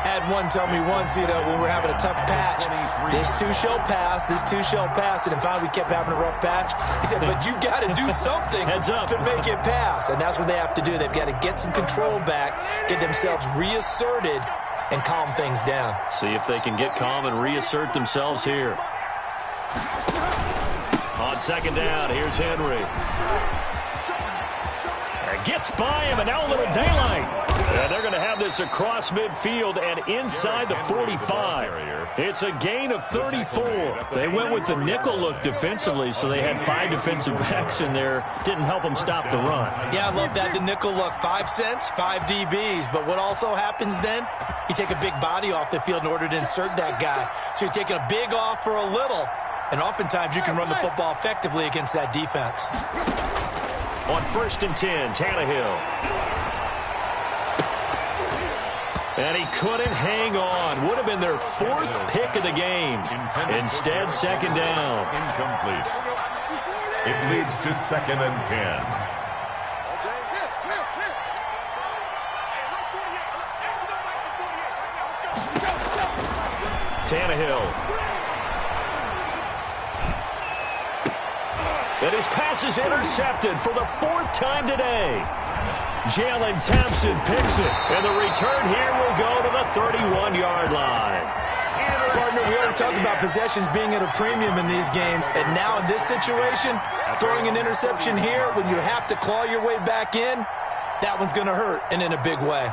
Had one tell me once, when we're having a tough patch, this too shall pass, this too shall pass. And then finally we kept having a rough patch. He said, but you've got to do something to make it pass. And that's what they have to do. They've got to get some control back, get themselves reasserted, and calm things down. See if they can get calm and reassert themselves here. On second down, here's Henry. Gets by him, and now a little daylight. And they're going to have this across midfield and inside the 45. It's a gain of 34. They went with the nickel look defensively, so they had 5 defensive backs in there. Didn't help them stop the run. Yeah, I love that, the nickel look. 5 cents, 5 DBs. But what also happens then, you take a big body off the field in order to insert that guy. So you're taking a big off for a little. And oftentimes you can run the football effectively against that defense. On 1st and 10, Tannehill. And he couldn't hang on. Would have been their 4th pick of the game. Instead, second down. Incomplete. It leads to 2nd and 10. Tannehill. And his pass is intercepted for the 4th time today. Jalen Thompson picks it. And the return here will go to the 31-yard line. Partner, we always talk about possessions being at a premium in these games. And now in this situation, throwing an interception here when you have to claw your way back in, that one's going to hurt, and in a big way.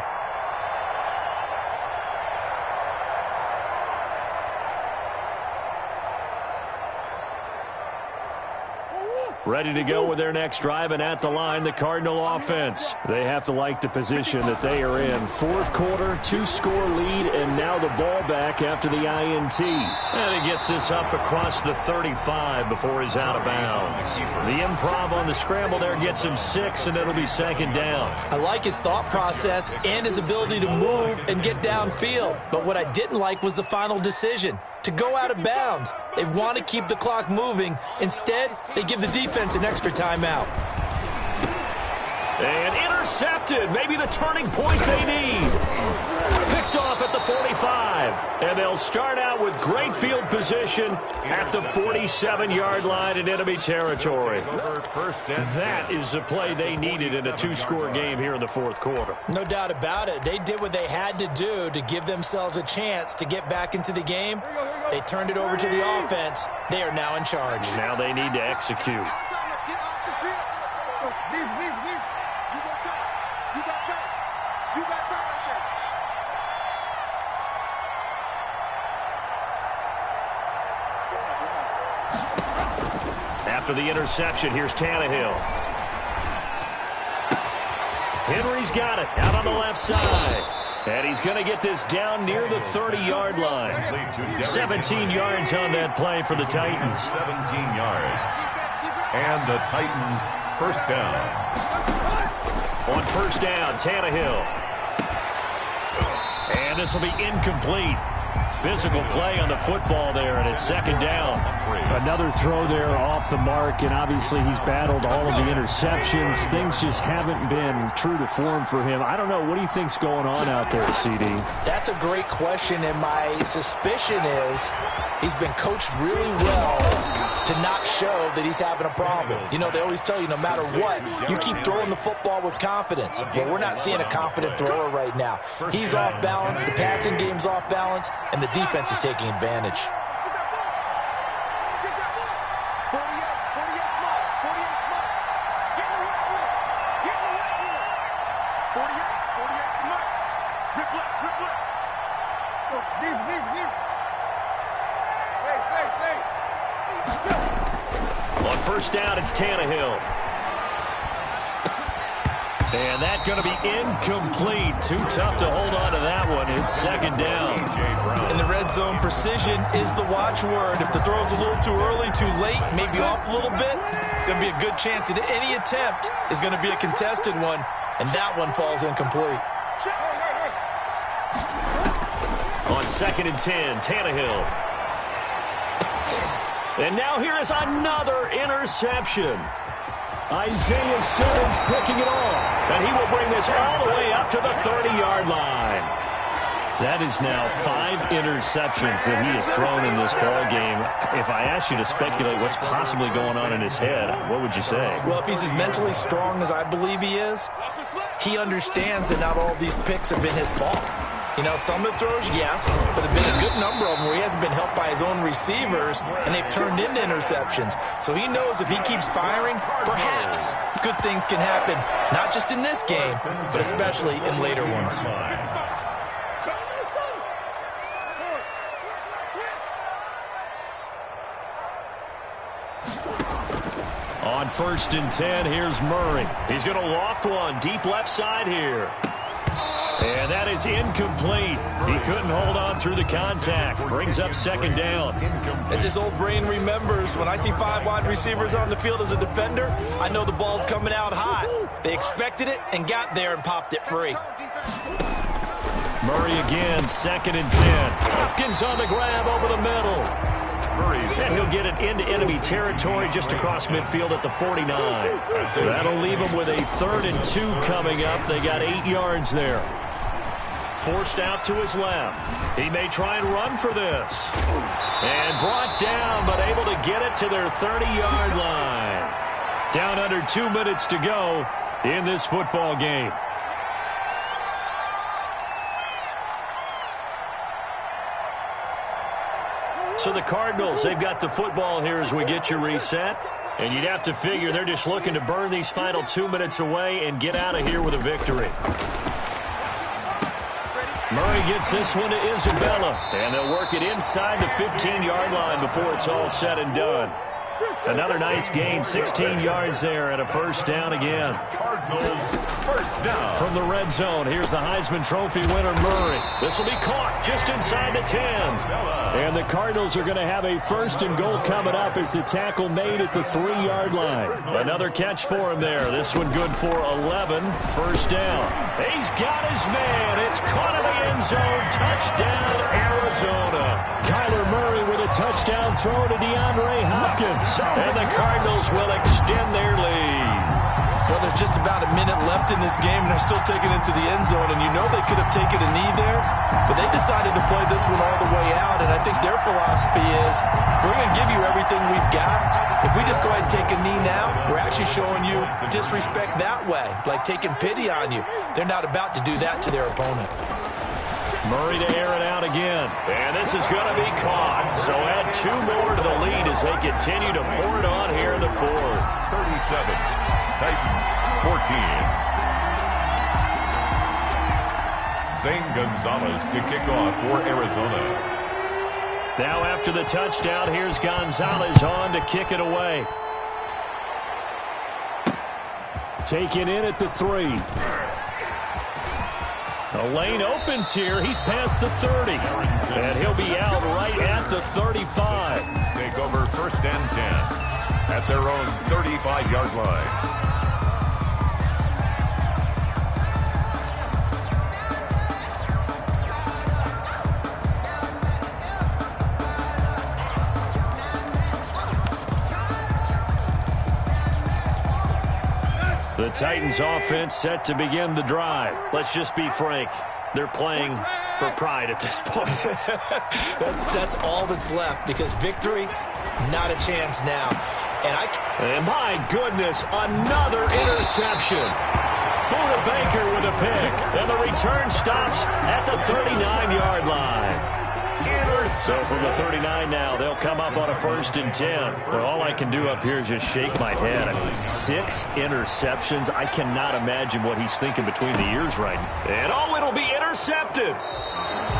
Ready to go with their next drive, and at the line, the Cardinal offense. They have to like the position that they are in. 4th quarter, 2-score lead, and now the ball back after the INT. And he gets this up across the 35 before he's out of bounds. The improv on the scramble there gets him 6, and it'll be 2nd down. I like his thought process and his ability to move and get downfield. But what I didn't like was the final decision, to go out of bounds. They want to keep the clock moving. Instead, they give the defense an extra timeout. And intercepted. Maybe the turning point they need. Picked off at the 45. And they'll start out with great field position at the 47-yard line in enemy territory. That is the play they needed in a 2-score game here in the 4th quarter. No doubt about it. They did what they had to do to give themselves a chance to get back into the game. They turned it over to the offense. They are now in charge. Now they need to execute. After the interception, here's Tannehill. Henry's got it out on the left side. And he's going to get this down near the 30-yard line. 17 yards on that play for the Titans. 17 yards. And the Titans, 1st down. On 1st down, Tannehill. And this will be incomplete. Physical play on the football there, and it's 2nd down. Another throw there off the mark, and obviously he's battled all of the interceptions. Things just haven't been true to form for him. I don't know. What do you think's going on out there, CD? That's a great question, and my suspicion is he's been coached really well to not show that he's having a problem. You know, they always tell you no matter what, you keep throwing the football with confidence. Well, we're not seeing a confident thrower right now. He's off balance, the passing game's off balance, and the defense is taking advantage. On 1st down, it's Tannehill. And that's going to be incomplete. Too tough to hold on to that one. It's 2nd down. In the red zone, precision is the watchword. If the throw's a little too early, too late, maybe off a little bit, going to be a good chance that any attempt is going to be a contested one, and that one falls incomplete. On 2nd and 10, Tannehill. And now here is another interception. Isaiah Simmons picking it off. And he will bring this all the way up to the 30-yard line. That is now 5 interceptions that he has thrown in this ball game. If I asked you to speculate what's possibly going on in his head, what would you say? Well, if he's as mentally strong as I believe he is, he understands that not all these picks have been his fault. You know, some of the throws, yes, but there have been a good number of them where he hasn't been helped by his own receivers, and they've turned into interceptions. So he knows if he keeps firing, perhaps good things can happen, not just in this game, but especially in later ones. On 1st and 10, here's Murray. He's going to loft one deep left side here. And that is incomplete. He couldn't hold on through the contact. Brings up 2nd down. As his old brain remembers, when I see 5 wide receivers on the field as a defender, I know the ball's coming out hot. They expected it and got there and popped it free. Murray again, 2nd and 10. Hopkins on the grab over the middle. And he'll get it into enemy territory just across midfield at the 49. That'll leave him with a 3rd and 2 coming up. They got 8 yards there. Forced out to his left. He may try and run for this. And brought down, but able to get it to their 30-yard line. Down under 2 minutes to go in this football game. So the Cardinals, they've got the football here as we get you reset. And you'd have to figure they're just looking to burn these final 2 minutes away and get out of here with a victory. Murray gets this one to Isabella. And they'll work it inside the 15-yard line before it's all said and done. Another nice gain, 16 yards there, and a 1st down again. Cardinals, 1st down. From the red zone, here's the Heisman Trophy winner, Murray. This will be caught just inside the 10. And the Cardinals are going to have a 1st and goal coming up as the tackle made at the 3-yard line. Another catch for him there. This one good for 11. 1st down. He's got his man. It's caught in the end zone. Touchdown, Arizona. Kyler Murray with a touchdown throw to DeAndre Hopkins. And the Cardinals will extend their lead. Well, there's just about a minute left in this game, and they're still taking it to the end zone. And you know they could have taken a knee there, but they decided to play this one all the way out. And I think their philosophy is, we're going to give you everything we've got. If we just go ahead and take a knee now, we're actually showing you disrespect that way, like taking pity on you. They're not about to do that to their opponent. Murray to air it out again. And this is going to be caught. So add 2 more to the lead as they continue to pour it on here in the 4th. 37. Titans, 14. Zane Gonzalez to kick off for Arizona. Now after the touchdown, here's Gonzalez on to kick it away. Taken in at the 3. The lane opens here. He's past the 30. And he'll be out right at the 35. Take over 1st and 10 at their own 35-yard line. The Titans offense set to begin the drive. Let's just be frank. They're playing for pride at this point. That's all that's left, because victory, not a chance now. And my goodness, another interception. Buda Baker with a pick. And the return stops at the 39-yard line. So from the 39 now, they'll come up on a 1st and 10. Well, all I can do up here is just shake my head. I mean, 6 interceptions. I cannot imagine what he's thinking between the ears right now. And it'll be intercepted.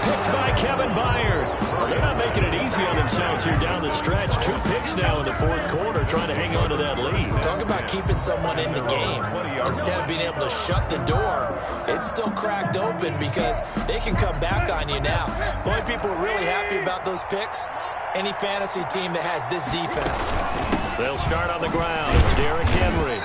Picked by Kevin Byard. Well, they're not making it easy on themselves here down the stretch. 2 picks now in the 4th quarter, trying to hang on to that lead. Talk about keeping someone in the game. Instead of being able to shut the door, it's still cracked open because they can come back on you now. The only people who are really happy about those picks, any fantasy team that has this defense. They'll start on the ground. It's Derrick Henry.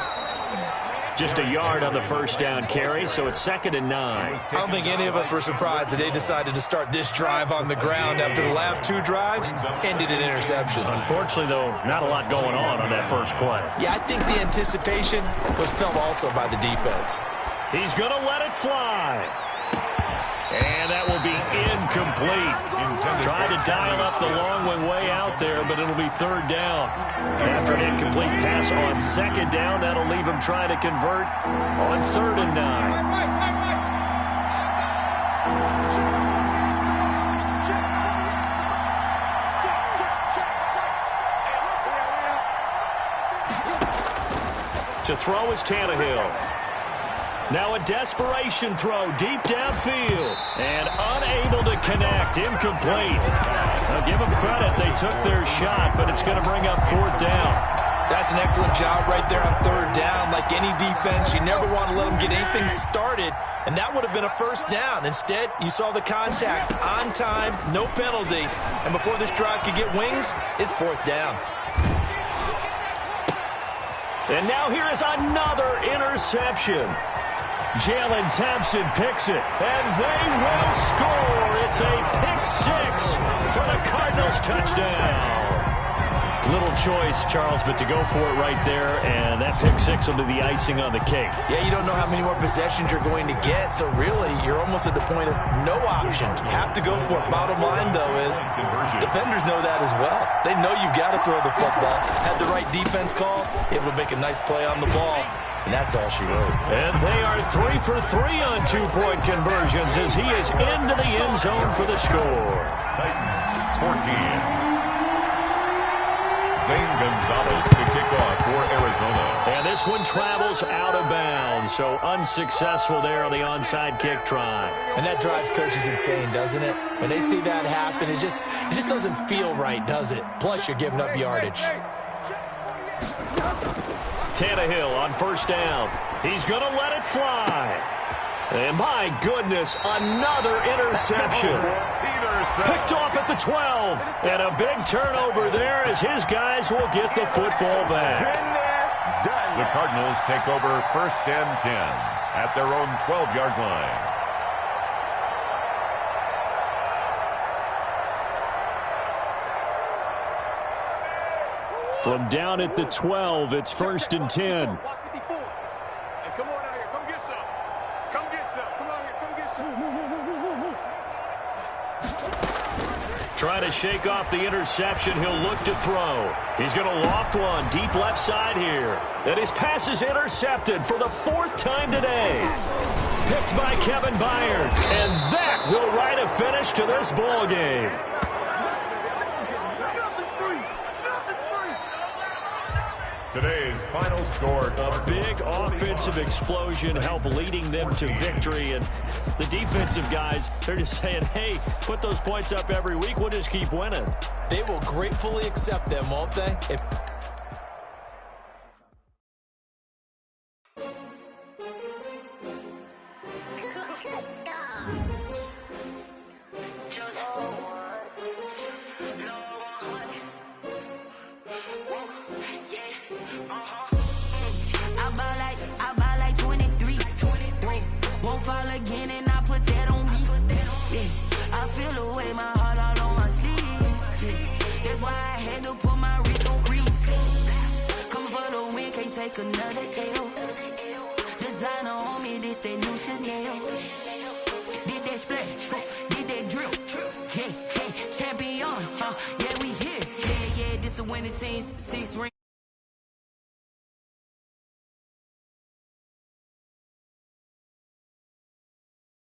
Just a yard on the 1st down carry, so it's 2nd and 9. I don't think any of us were surprised that they decided to start this drive on the ground after the last 2 drives ended in interceptions. Unfortunately, though, not a lot going on that first play. Yeah, I think the anticipation was felt also by the defense. He's going to let it fly. And that will be incomplete. Tried to dial up the long one way out there, but it'll be third down. After an incomplete pass on second down, that'll leave him trying to convert on 3rd and 9. To throw is Tannehill. Now a desperation throw deep downfield. And unable to connect. Incomplete. Now give them credit. They took their shot, but it's going to bring up 4th down. That's an excellent job right there on 3rd down. Like any defense, you never want to let them get anything started, and that would have been a 1st down. Instead, you saw the contact on time, no penalty, and before this drive could get wings, it's 4th down. And now here is another interception. Jalen Thompson picks it, and they will score. It's a pick 6 for the Cardinals touchdown. Little choice, Charles, but to go for it right there, and that pick 6 will be the icing on the cake. Yeah, you don't know how many more possessions you're going to get, so really you're almost at the point of no option. Have to go for it. Bottom line, though, is defenders know that as well. They know you've got to throw the football. Had the right defense call, able to make a nice play on the ball, and that's all she wrote. And they are 3 for 3 on 2-point conversions as he is into the end zone for the score. Titans 14. Zane Gonzalez to kick off for Arizona. And this one travels out of bounds, so unsuccessful there on the onside kick try. And that drives coaches insane, doesn't it? When they see that happen, it just doesn't feel right, does it? Plus, you're giving up yardage. Tannehill on 1st down. He's going to let it fly. And my goodness, another interception. Picked off at the 12. And a big turnover there as his guys will get the football back. The Cardinals take over 1st and 10 at their own 12-yard line. From down at the 12, it's 1st and 10. Come on out here. Come get some. Come get some. Come out here. Come get some. Trying to shake off the interception. He'll look to throw. He's going to loft one deep left side here. And his pass is intercepted for the 4th time today. Picked by Kevin Byard. And that will write a finish to this ball game. Today's final score. A big offensive explosion helped leading them to victory. And the defensive guys, they're just saying, hey, put those points up every week. We'll just keep winning. They will gratefully accept them, won't they? Another L. Designer on me, this that new Chanel. Did that splash, did that drill. Yeah, champion, yeah, we here. Yeah, this the winning team, 6 rings.